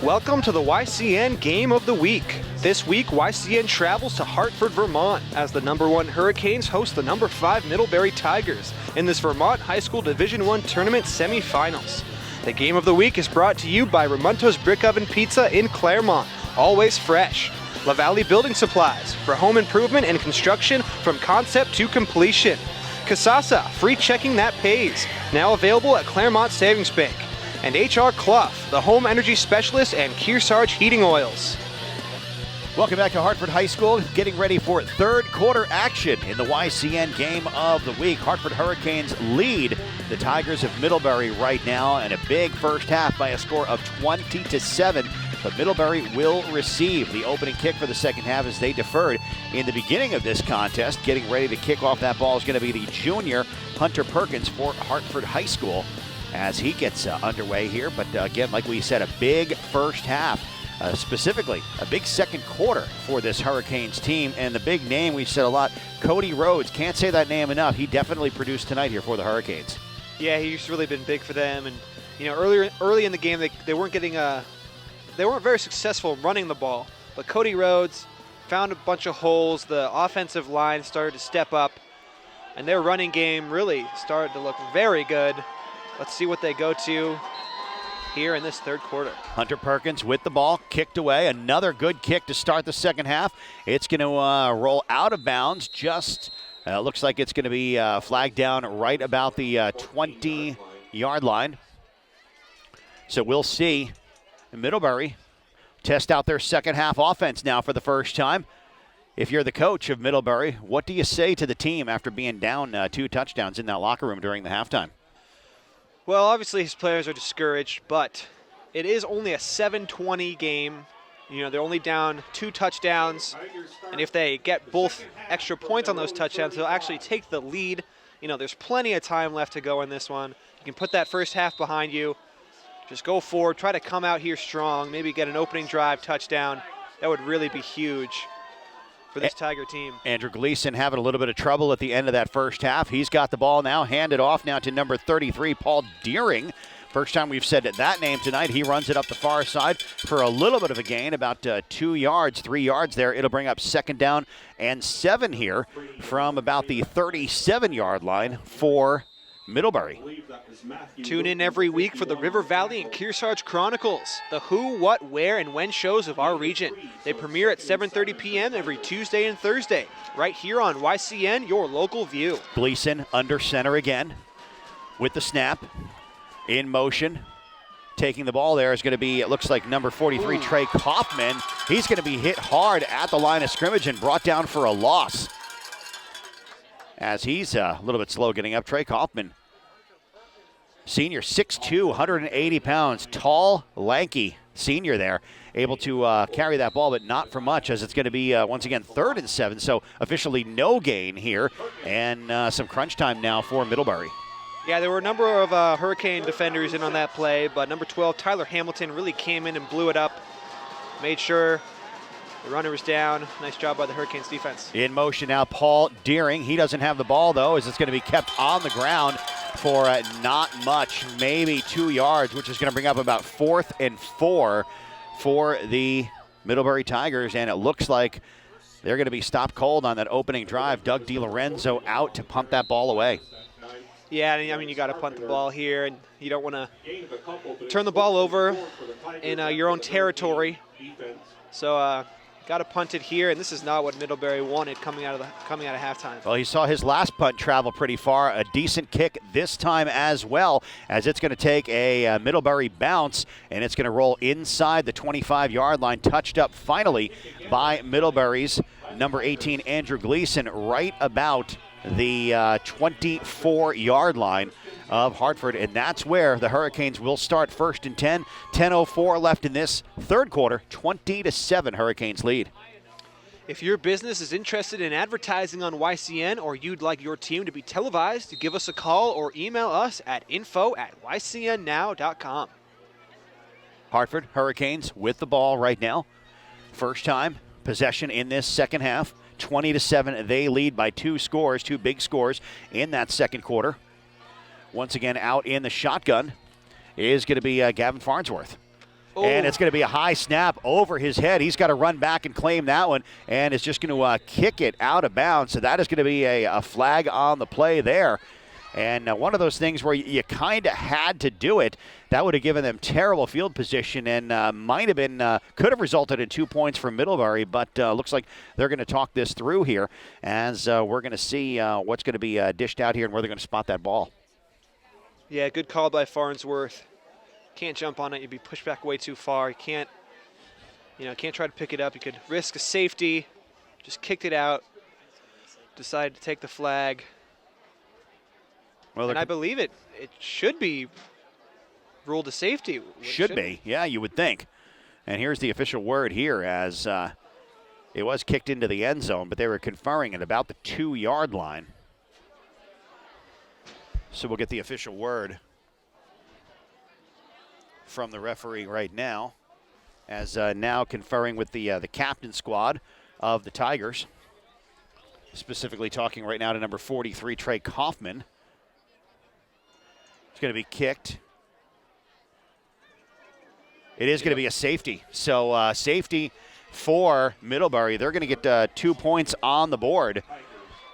Welcome to the YCN Game of the Week. This week, YCN travels to Hartford, Vermont, as the #1 Hurricanes host the #5 Middlebury Tigers in this Vermont High School Division I Tournament semifinals. The Game of the Week is brought to you by Ramonto's Brick Oven Pizza in Claremont, always fresh. La Valley Building Supplies, for home improvement and construction from concept to completion. Casasa, free checking that pays, now available at Claremont Savings Bank. And H.R. Clough, the home energy specialist and Kearsarge Heating Oils. Welcome back to Hartford High School, getting ready for third quarter action in the YCN Game of the Week. Hartford Hurricanes lead the Tigers of Middlebury right now, and a big first half by a score of 20-7. But Middlebury will receive the opening kick for the second half as they deferred in the beginning of this contest. Getting ready to kick off that ball is going to be the junior Hunter Perkins for Hartford High School as he gets underway here. But again, like we said, a big first half, specifically a big second quarter for this Hurricanes team. And the big name, we've said a lot, Cody Rhodes. Can't say that name enough. He definitely produced tonight here for the Hurricanes. Yeah, he's really been big for them. And you know, early in the game, they weren't getting they weren't very successful running the ball. But Cody Rhodes found a bunch of holes. The offensive line started to step up, and their running game really started to look very good. Let's see what they go to here in this third quarter. Hunter Perkins with the ball, kicked away. Another good kick to start the second half. It's going to roll out of bounds. Just looks like it's going to be flagged down right about the 20-yard line. So we'll see Middlebury test out their second half offense now for the first time. If you're the coach of Middlebury, what do you say to the team after being down 2 touchdowns in that locker room during the halftime? Well, obviously his players are discouraged, but it is only a 7-20 game. You know, they're only down 2 touchdowns, and if they get both extra points on those touchdowns, they'll actually take the lead. You know, there's plenty of time left to go in this one. You can put that first half behind you. Just go forward, try to come out here strong, maybe get an opening drive touchdown. That would really be huge for this Tiger team. Andrew Gleason having a little bit of trouble at the end of that first half. He's got the ball now, handed off now to number 33, Paul Deering. First time we've said that name tonight. He runs it up the far side for a little bit of a gain, about 2 yards, 3 yards there. It'll bring up second down and 7 here from about the 37-yard line for Middlebury. Tune in every week for the River Valley and Kearsarge Chronicles, the who, what, where, and when shows of our region. They premiere at 7:30 p.m. every Tuesday and Thursday, right here on YCN, your local view. Gleason under center again with the snap, in motion. Taking the ball there is going to be, it looks like number 43, Trey Kaufman. He's going to be hit hard at the line of scrimmage and brought down for a loss, as he's a little bit slow getting up. Trey Kaufman, senior, 6'2", 180 pounds, tall, lanky senior there, able to carry that ball, but not for much, as it's going to be, once again, 3rd and 7, so officially no gain here, and some crunch time now for Middlebury. Yeah, there were a number of Hurricane defenders in on that play, but number 12, Tyler Hamilton, really came in and blew it up, made sure the runner was down. Nice job by the Hurricanes defense. In motion now, Paul Deering. He doesn't have the ball, though, as it's going to be kept on the ground for not much, maybe 2 yards, which is going to bring up about 4th and 4 for the Middlebury Tigers. And it looks like they're going to be stopped cold on that opening drive. Doug DiLorenzo out to punt that ball away. Yeah, I mean, you got to punt the ball here, and you don't want to turn the ball over in your own territory. So, got to punt it here, and this is not what Middlebury wanted coming out of halftime. Well, he saw his last punt travel pretty far. A decent kick this time as well, as it's going to take a Middlebury bounce, and it's going to roll inside the 25-yard line. Touched up finally by Middlebury's number 18, Andrew Gleason, right about the 24-yard line of Hartford, and that's where the Hurricanes will start. 1st and 10, 10:04 left in this third quarter, 20-7 Hurricanes lead. If your business is interested in advertising on YCN, or you'd like your team to be televised, give us a call or email us at info@ycnnow.com. Hartford Hurricanes with the ball right now. First time possession in this second half. 20-7, they lead by 2 scores, 2 big scores in that second quarter. Once again, out in the shotgun is going to be Gavin Farnsworth. And it's going to be a high snap over his head. He's got to run back and claim that one, and is just going to kick it out of bounds. So that is going to be a flag on the play there. And one of those things where you kind of had to do it. That would have given them terrible field position and might have been, could have resulted in 2 points for Middlebury, but looks like they're going to talk this through here as we're going to see what's going to be dished out here and where they're going to spot that ball. Yeah, good call by Farnsworth. Can't jump on it. You'd be pushed back way too far. You can't try to pick it up. You could risk a safety. Just kicked it out. Decided to take the flag. Well, and I believe it should be ruled a safety. Should be, yeah, you would think. And here's the official word here as it was kicked into the end zone, but they were conferring at about the 2-yard line. So we'll get the official word from the referee right now as now conferring with the captain squad of the Tigers. Specifically talking right now to number 43, Trey Kaufman. It's going to be kicked. It is going to be a safety. So safety for Middlebury. They're going to get 2 points on the board.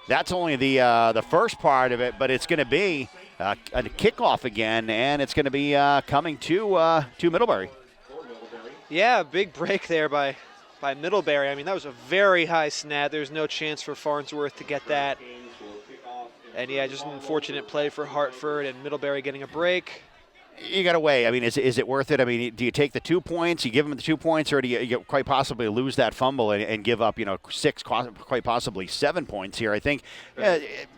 That's only the first part of it, but it's going to be a kickoff again, and it's going to be coming to Middlebury. Yeah, big break there by Middlebury. I mean, that was a very high snap. There's no chance for Farnsworth to get that. And, yeah, just an unfortunate play for Hartford and Middlebury getting a break. You got to weigh. I mean, is it worth it? I mean, do you take the 2 points, you give them the 2 points, or do you quite possibly lose that fumble and give up, 6, quite possibly 7 points here? I think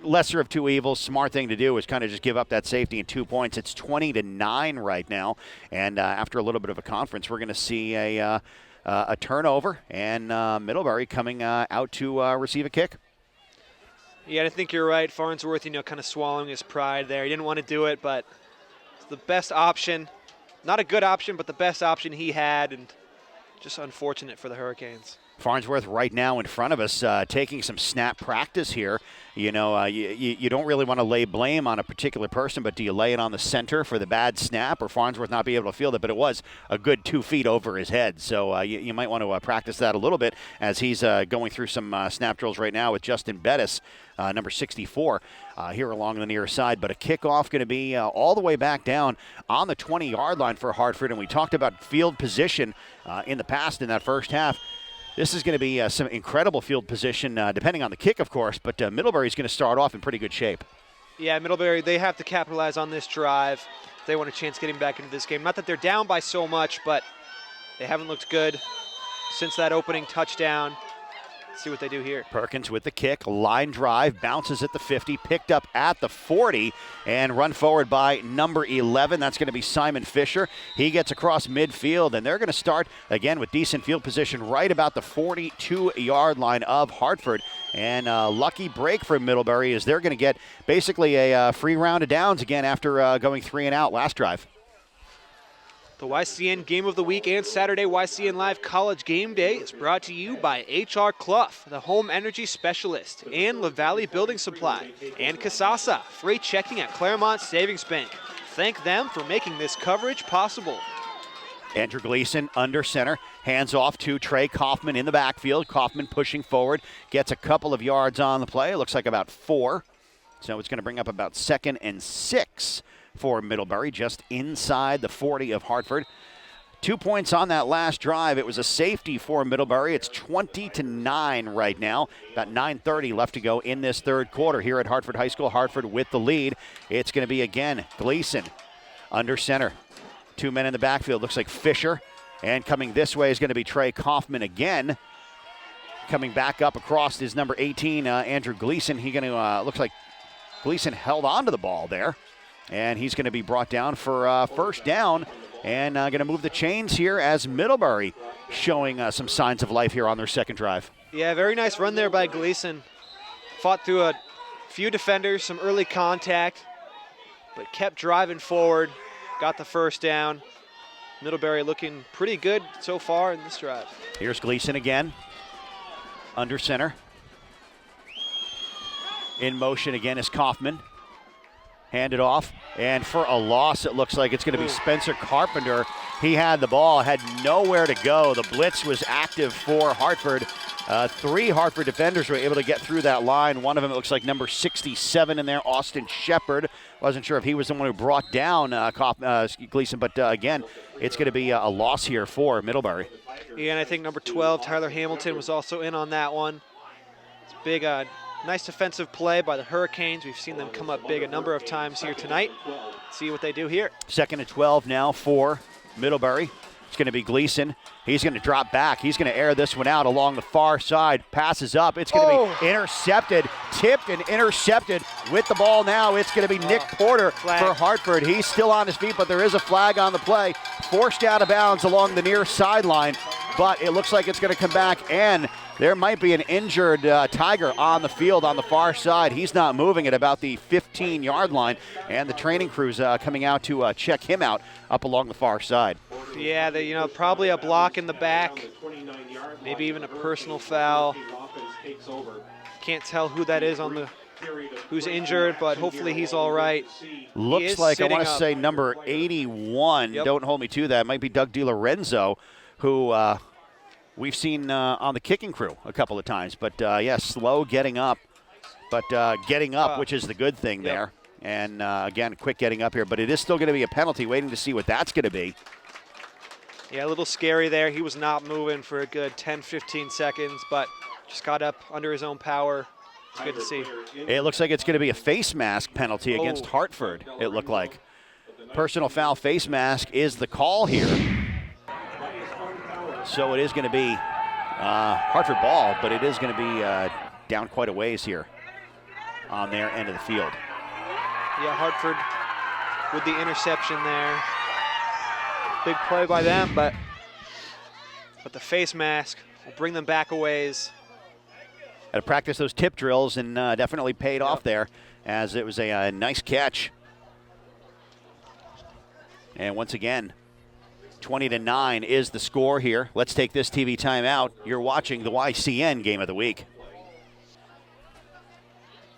lesser of two evils, smart thing to do is kind of just give up that safety and 2 points. It's 20-9 right now, and after a little bit of a conference, we're going to see a turnover, and Middlebury coming out to receive a kick. Yeah, I think you're right. Farnsworth, kind of swallowing his pride there. He didn't want to do it, but it's the best option. Not a good option, but the best option he had, and just unfortunate for the Hurricanes. Farnsworth right now in front of us taking some snap practice here. You don't really want to lay blame on a particular person, but do you lay it on the center for the bad snap or Farnsworth not be able to field it? But it was a good 2 feet over his head. So you might want to practice that a little bit as he's going through some snap drills right now with Justin Bettis, number 64, here along the near side. But a kickoff going to be all the way back down on the 20-yard line for Hartford. And we talked about field position in the past in that first half. This is going to be some incredible field position, depending on the kick, of course, but Middlebury is going to start off in pretty good shape. Yeah, Middlebury, they have to capitalize on this drive if they want a chance getting back into this game. Not that they're down by so much, but they haven't looked good since that opening touchdown. Let's see what they do here. Perkins with the kick, line drive, bounces at the 50, picked up at the 40, and run forward by number 11. That's going to be Simon Fisher. He gets across midfield, and they're going to start, again, with decent field position right about the 42-yard line of Hartford. And a lucky break for Middlebury as they're going to get basically a free round of downs again after going 3 and out last drive. The YCN Game of the Week and Saturday YCN Live College Game Day is brought to you by H.R. Clough, the home energy specialist, and LaValle Building Supply, and Casasa, freight checking at Claremont Savings Bank. Thank them for making this coverage possible. Andrew Gleason under center, hands off to Trey Kaufman in the backfield. Kaufman pushing forward, gets a couple of yards on the play. It looks like about 4. So it's going to bring up about 2nd and 6 for Middlebury, just inside the 40 of Hartford. 2 points on that last drive. It was a safety for Middlebury. It's 20-9 right now. About 9:30 left to go in this third quarter here at Hartford High School. Hartford with the lead. It's going to be again Gleason under center. 2 men in the backfield. Looks like Fisher. And coming this way is going to be Trey Kaufman again. Coming back up across is number 18, Andrew Gleason. He going to looks like Gleason held on to the ball there. And he's going to be brought down for first down and going to move the chains here as Middlebury showing some signs of life here on their second drive. Yeah, very nice run there by Gleason. Fought through a few defenders, some early contact, but kept driving forward, got the first down. Middlebury looking pretty good so far in this drive. Here's Gleason again, under center. In motion again is Kaufman. Handed off, and for a loss, it looks like it's going to be Spencer Carpenter He had the ball, had nowhere to go. The blitz was active for Hartford. 3 Hartford defenders were able to get through that line. One of them, it looks like number 67 in there, Austin Shepard. Wasn't sure if he was the one who brought down Gleason, but again, it's going to be a loss here for Middlebury. Yeah, and I think number 12, Tyler Hamilton, was also in on that one. It's a big, nice defensive play by the Hurricanes. We've seen them come up big a number of times here tonight. Let's see what they do here. 2nd and 12 now for Middlebury. It's going to be Gleason. He's going to drop back. He's going to air this one out along the far side. Passes up. It's going to be intercepted, tipped and intercepted. With the ball now, it's going to be Nick Porter for Hartford. He's still on his feet, but there is a flag on the play. Forced out of bounds along the near sideline, but it looks like it's going to come back, and there might be an injured Tiger on the field on the far side. He's not moving at about the 15-yard line, and the training crew's coming out to check him out up along the far side. Yeah, probably a block in the back, maybe even a personal foul. Can't tell who that is who's injured, but hopefully he's all right. Looks like, I want to say number 81. Yep. Don't hold me to that. It might be Doug DiLorenzo, who we've seen on the kicking crew a couple of times. But, slow getting up, but getting up, which is the good thing there. And, again, quick getting up here. But it is still going to be a penalty, waiting to see what that's going to be. Yeah, a little scary there. He was not moving for a good 10, 15 seconds, but just got up under his own power. It's good to see. It looks like it's going to be a face mask penalty against Hartford, it looked like. Personal foul face mask is the call here. So it is going to be Hartford ball, but it is going to be down quite a ways here on their end of the field. Yeah, Hartford with the interception there. Big play by them, but the face mask will bring them back a ways. Had to practice those tip drills, and definitely paid off there, as it was a nice catch. And once again, 20-9 is the score here. Let's take this TV timeout. You're watching the YCN Game of the Week.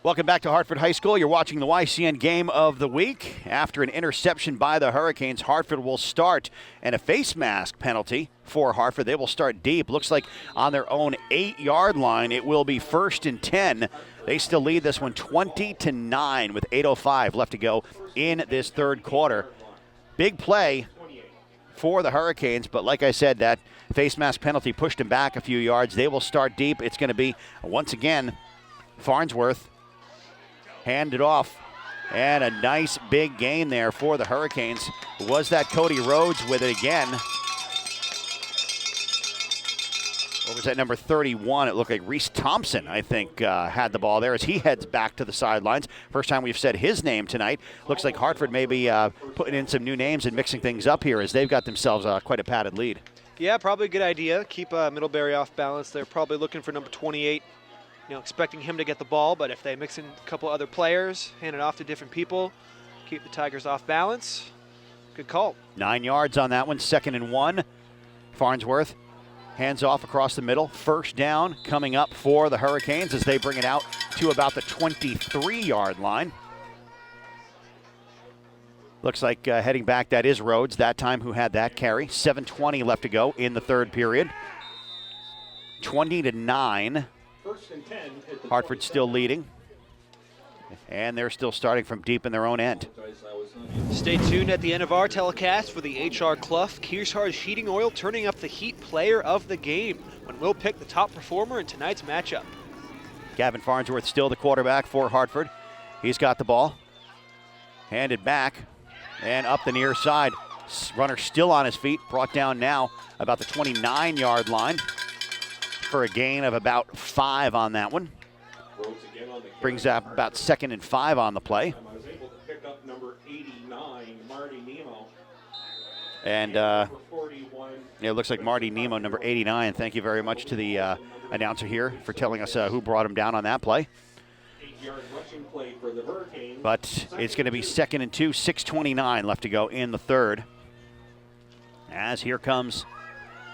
Welcome back to Hartford High School. You're watching the YCN Game of the Week. After an interception by the Hurricanes, Hartford will start, and a face mask penalty for Hartford. They will start deep. Looks like on their own 8-yard line, it will be 1st and 10. They still lead this one 20-9 with 8:05 left to go in this third quarter. Big play for the Hurricanes, but like I said, that face mask penalty pushed them back a few yards. They will start deep. It's going to be, once again, Farnsworth. Hand it off, and a nice big gain there for the Hurricanes. Was that Cody Rhodes with it again? Or was that number 31? It looked like Reese Thompson, I think, had the ball there as he heads back to the sidelines. First time we've said his name tonight. Looks like Hartford may be putting in some new names and mixing things up here as they've got themselves quite a padded lead. Yeah, probably a good idea. Keep Middlebury off balance. They're probably looking for number 28. Expecting him to get the ball, but if they mix in a couple other players, hand it off to different people, keep the Tigers off balance. Good call. 9 yards on that one, 2nd and 1. Farnsworth hands off across the middle. First down coming up for the Hurricanes as they bring it out to about the 23-yard line. Looks like heading back, that is Rhodes, that time who had that carry. 7:20 left to go in the third period. 20-9. Hartford still leading, and they're still starting from deep in their own end. Stay tuned at the end of our telecast for the H.R. Clough Kearsarge Heating Oil turning up the heat player of the game when we'll pick the top performer in tonight's matchup. Gavin Farnsworth still the quarterback for Hartford. He's got the ball. Handed back and up the near side. Runner still on his feet, brought down now about the 29-yard line. For a gain of about 5 on that one. Brings up about 2nd and 5 on the play. And it looks like Marty Nemo, number 89. Thank you very much to the announcer here for telling us who brought him down on that play. But it's going to be 2nd and 2, 6:29 left to go in the third. As here comes,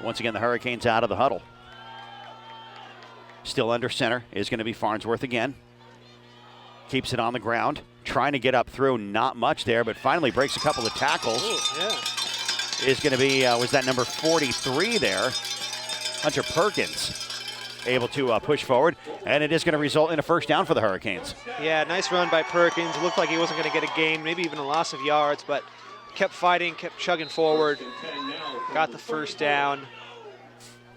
once again, the Hurricanes out of the huddle. Still under center is going to be Farnsworth again. Keeps it on the ground. Trying to get up through. Not much there, but finally breaks a couple of tackles. Ooh, yeah. is going to be, was that number 43 there, Hunter Perkins, able to push forward, and it is going to result in a first down for the Hurricanes. Yeah, nice run by Perkins. It looked like he wasn't going to get a gain, maybe even a loss of yards, but kept fighting, kept chugging forward, got the first down.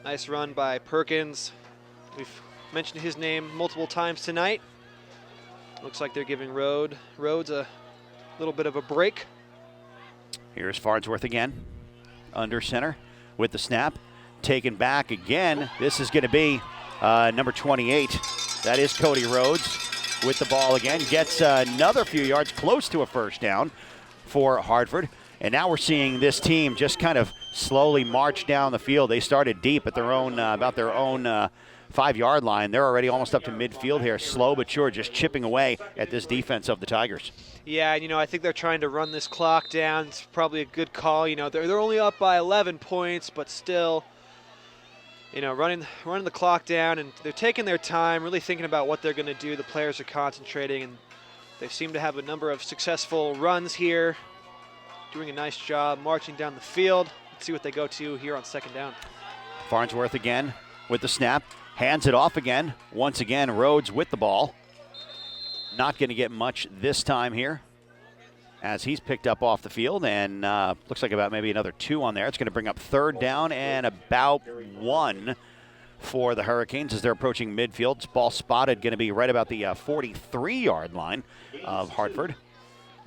Nice run by Perkins. We've mentioned his name multiple times tonight. Looks like they're giving Rhodes a little bit of a break. Here's Farnsworth again, under center with the snap. Taken back again. This is going to be number 28. That is Cody Rhodes with the ball again. Gets another few yards, close to a first down for Hartford. And now we're seeing this team just kind of slowly march down the field. They started deep at their own, about their own 5-yard line. They're already almost up to midfield here, slow but sure, just chipping away at this defense of the Tigers. Yeah, I think they're trying to run this clock down. It's probably a good call. They're only up by 11 points, but still, running the clock down, and they're taking their time, really thinking about what they're going to do. The players are concentrating, and they seem to have a number of successful runs here, doing a nice job marching down the field. Let's see what they go to here on second down. Farnsworth again with the snap. Hands it off again. Once again, Rhodes with the ball. Not going to get much this time here as he's picked up off the field, and looks like about maybe another 2 on there. It's going to bring up third down and about 1 for the Hurricanes as they're approaching midfield. Ball spotted, going to be right about the 43-yard line of Hartford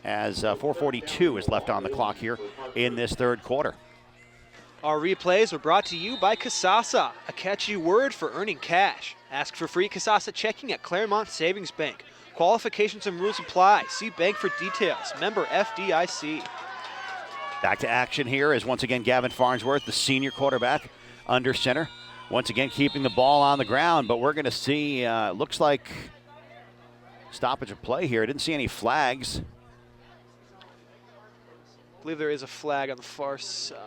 as 4:42 is left on the clock here in this third quarter. Our replays were brought to you by Kasasa, a catchy word for earning cash. Ask for free Kasasa checking at Claremont Savings Bank. Qualifications and rules apply. See bank for details. Member FDIC. Back to action here is once again Gavin Farnsworth, the senior quarterback, under center. Once again keeping the ball on the ground, but we're going to see, looks like stoppage of play here. I didn't see any flags. I believe there is a flag on the far side.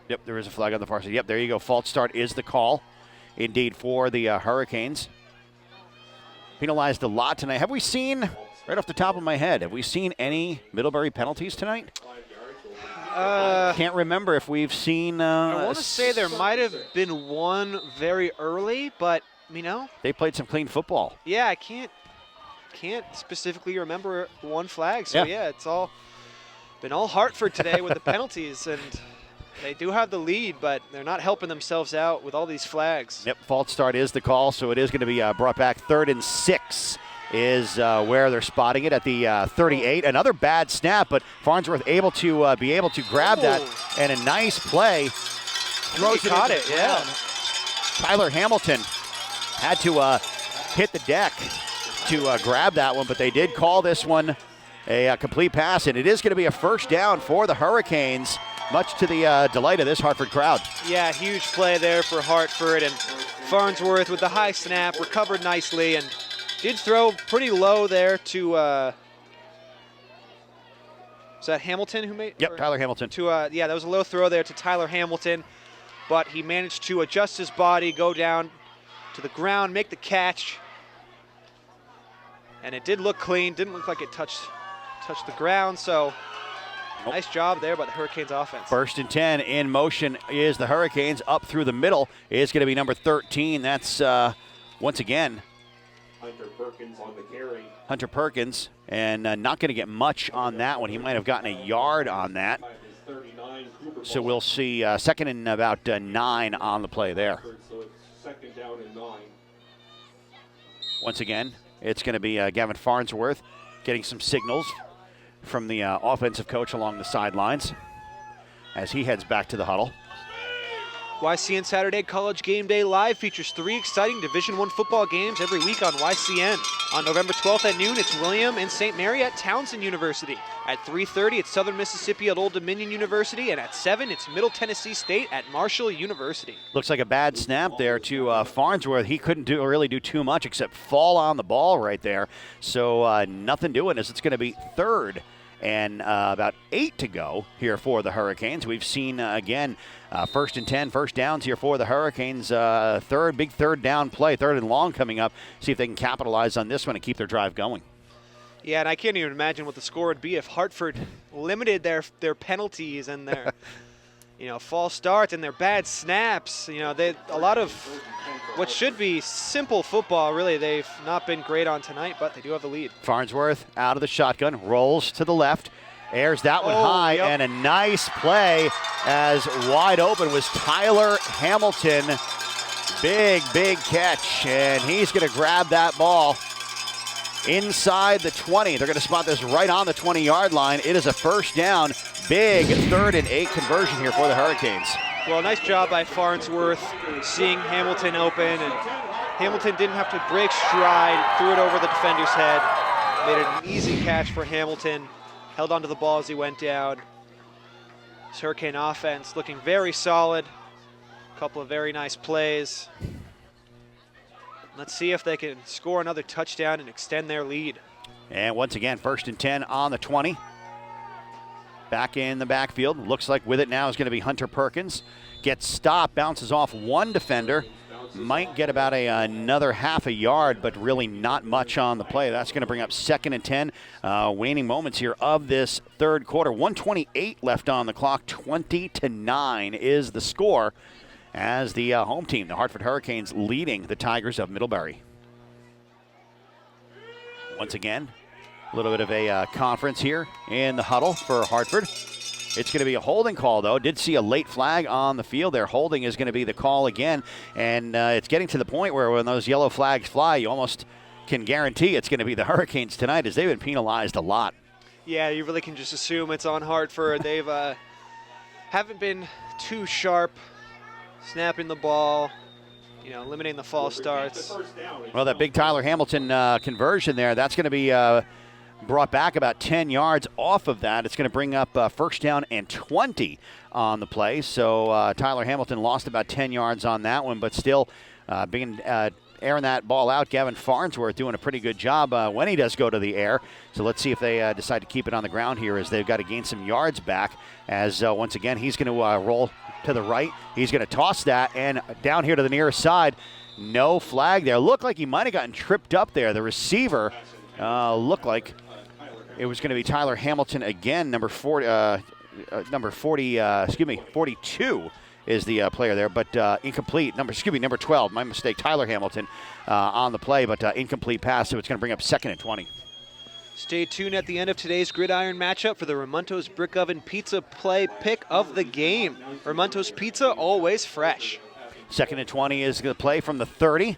Yep, there is a flag on the far side. Yep, there you go. False start is the call, indeed, for the Hurricanes. Penalized a lot tonight. Have we seen, right off the top of my head, have we seen any Middlebury penalties tonight? Can't remember if we've seen. I want to say there might have been one very early, but they played some clean football. Yeah, I can't specifically remember one flag. So yeah, it's all been all Hartford today with the penalties, and they do have the lead, but they're not helping themselves out with all these flags. Yep, false start is the call, so it is going to be brought back. 3rd and 6 is where they're spotting it at the 38. Another bad snap, but Farnsworth able to grab that, and a nice play. Throws it. Caught it, yeah. Tyler Hamilton had to hit the deck to grab that one, but they did call this one a complete pass, and it is going to be a first down for the Hurricanes, much to the delight of this Hartford crowd. Yeah, huge play there for Hartford, and Farnsworth with the high snap, recovered nicely, and did throw pretty low there to, was that Hamilton who made? Yep, Tyler Hamilton. Yeah, that was a low throw there to Tyler Hamilton, but he managed to adjust his body, go down to the ground, make the catch, and it did look clean, didn't look like it touched the ground, so nice job there by the Hurricanes offense. 1st and 10 in motion is the Hurricanes. Up through the middle is going to be number 13. That's, once again, Hunter Perkins on the carry. Hunter Perkins, and not going to get much on that one. He might have gotten a yard on that. So we'll see 2nd and about 9 on the play there. So it's 2nd down and 9. Once again, it's going to be Gavin Farnsworth getting some signals from the offensive coach along the sidelines as he heads back to the huddle. YCN Saturday College Game Day Live features 3 exciting Division I football games every week on YCN. On November 12th at noon, it's William and St. Mary at Townsend University. At 3:30, it's Southern Mississippi at Old Dominion University. And at 7, it's Middle Tennessee State at Marshall University. Looks like a bad snap there to Farnsworth. He couldn't really do too much except fall on the ball right there. So nothing doing as it's going to be 3rd and about 8 to go here for the Hurricanes. We've seen, again, 1st and 10, first downs here for the Hurricanes. Big third down play, 3rd and long coming up. See if they can capitalize on this one and keep their drive going. Yeah, and I can't even imagine what the score would be if Hartford limited their penalties and their false starts and their bad snaps. A lot of what should be simple football, really, they've not been great on tonight, but they do have the lead. Farnsworth out of the shotgun, rolls to the left, airs that one high, and a nice play as wide open was Tyler Hamilton. Big catch, and he's going to grab that ball inside the 20. They're going to spot this right on the 20-yard line. It is a first down. Big 3rd and 8 conversion here for the Hurricanes. Well, nice job by Farnsworth seeing Hamilton open, and Hamilton didn't have to break stride, threw it over the defender's head, made it an easy catch for Hamilton, held onto the ball as he went down. This Hurricane offense looking very solid. A couple of very nice plays. Let's see if they can score another touchdown and extend their lead. And once again, 1st and 10 on the 20. Back in the backfield. Looks like with it now is going to be Hunter Perkins. Gets stopped, bounces off one defender. Might get about another half a yard, but really not much on the play. That's going to bring up 2nd and 10. Waning moments here of this 3rd quarter. 1:28 left on the clock. 20-9 is the score as the home team, the Hartford Hurricanes, leading the Tigers of Middlebury. Once again, a little bit of a conference here in the huddle for Hartford. It's going to be a holding call, though. Did see a late flag on the field there. Holding is going to be the call again. And it's getting to the point where when those yellow flags fly, you almost can guarantee it's going to be the Hurricanes tonight, as they've been penalized a lot. Yeah, you really can just assume it's on Hartford. They've haven't been too sharp, snapping the ball, limiting the false starts. Well, that big Tyler Hamilton conversion there, that's going to be brought back about 10 yards off of that. It's going to bring up 1st down and 20 on the play. So Tyler Hamilton lost about 10 yards on that one, but still airing that ball out. Gavin Farnsworth doing a pretty good job when he does go to the air. So let's see if they decide to keep it on the ground here, as they've got to gain some yards back, as once again he's going to roll to the right. He's going to toss that, and down here to the nearest side, no flag there. Looked like he might have gotten tripped up there. The receiver looked like it was going to be Tyler Hamilton again, number 42 is the player there, but incomplete. Number 12, my mistake, Tyler Hamilton on the play, but incomplete pass, so it's going to bring up 2nd and 20. Stay tuned at the end of today's gridiron matchup for the Ramontos Brick Oven Pizza play pick of the game. Ramontos Pizza, always fresh. 2nd and 20 is the play from the 30.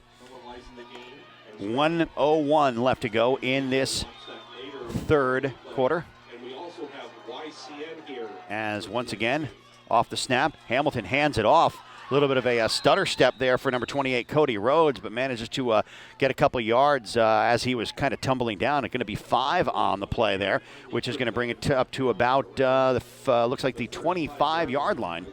1:01 left to go in this 3rd quarter. As once again, off the snap, Hamilton hands it off. A little bit of a stutter step there for number 28, Cody Rhodes, but manages to get a couple yards as he was kind of tumbling down. It's going to be 5 on the play there, which is going to bring it up to about, looks like the 25-yard line.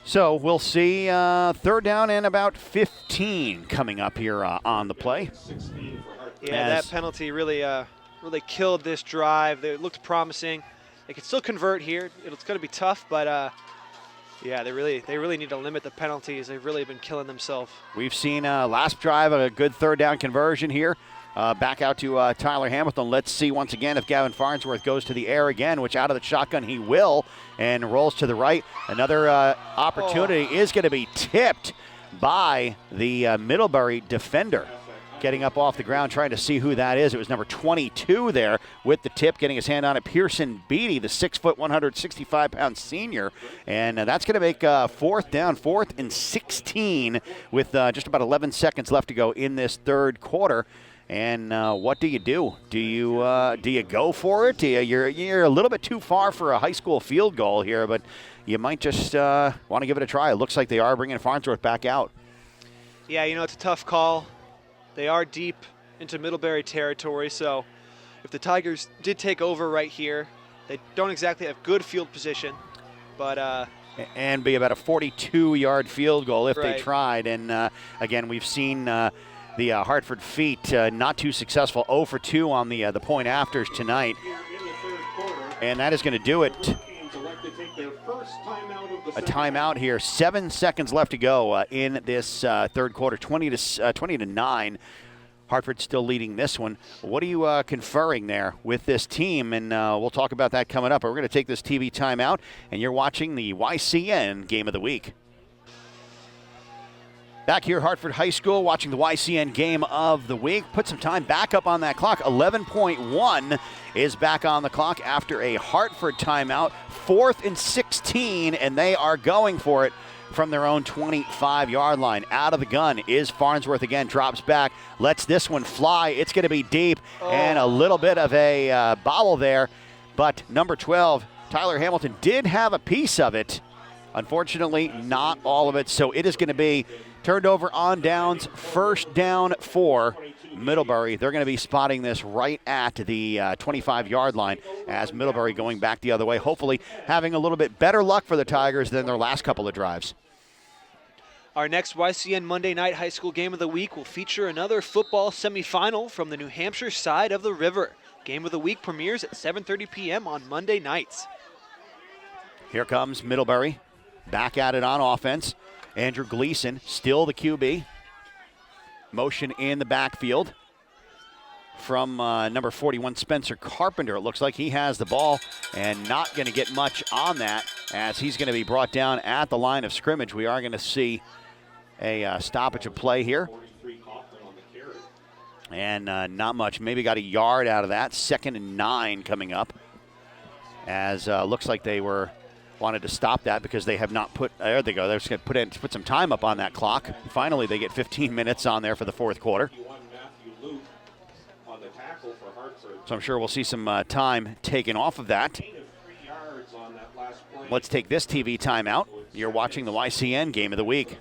So we'll see 3rd down and about 15 coming up here on the play. Yeah, that penalty really killed this drive. It looked promising. They can still convert here. It's going to be tough, but yeah, they really need to limit the penalties. They've really been killing themselves. We've seen last drive a good 3rd down conversion here. Back out to Tyler Hamilton. Let's see once again if Gavin Farnsworth goes to the air again, which out of the shotgun he will, and rolls to the right. Another opportunity is going to be tipped by the Middlebury defender. Getting up off the ground, trying to see who that is. It was number 22 there with the tip, getting his hand on it. Pearson Beatty, the 6', 165-pound senior. And that's going to make 4th down, 4th and 16 with just about 11 seconds left to go in this 3rd quarter. And what do you do? Do you go for it? You're a little bit too far for a high school field goal here, but you might just want to give it a try. It looks like they are bringing Farnsworth back out. Yeah, it's a tough call. They are deep into Middlebury territory, so if the Tigers did take over right here, they don't exactly have good field position, but and be about a 42-yard field goal if right. they tried. And again, we've seen the Hartford feet not too successful, 0 for 2 on the point afters tonight, and that is going to do it. A timeout here. 7 seconds left to go in this 3rd quarter. 20 to 9. Hartford still leading this one. What are you conferring there with this team? And we'll talk about that coming up. But we're going to take this TV timeout, and you're watching the YCN Game of the Week. Back here at Hartford High School, watching the YCN Game of the Week. Put some time back up on that clock. 11.1 is back on the clock after a Hartford timeout. 4th and 16, and they are going for it from their own 25-yard line. Out of the gun is Farnsworth again, drops back, lets this one fly. It's going to be deep, and a little bit of a bobble there. But number 12, Tyler Hamilton, did have a piece of it. Unfortunately, not all of it, so it is going to be turned over on downs, first down for Middlebury. They're going to be spotting this right at the 25-yard line as Middlebury going back the other way, hopefully having a little bit better luck for the Tigers than their last couple of drives. Our next YCN Monday night high school game of the week will feature another football semifinal from the New Hampshire side of the river. Game of the week premieres at 7:30 p.m. on Monday nights. Here comes Middlebury, back at it on offense. Andrew Gleason, still the QB. Motion in the backfield from number 41, Spencer Carpenter. It looks like he has the ball and not going to get much on that as he's going to be brought down at the line of scrimmage. We are going to see a stoppage of play here. And not much. Maybe got a yard out of that. 2nd and 9 coming up as looks like they wanted to stop that because they have not put, there they go, they're just going to put some time up on that clock. Finally, they get 15 minutes on there for the 4th quarter. So I'm sure we'll see some time taken off of that. Let's take this TV timeout. You're watching the YCN Game of the Week.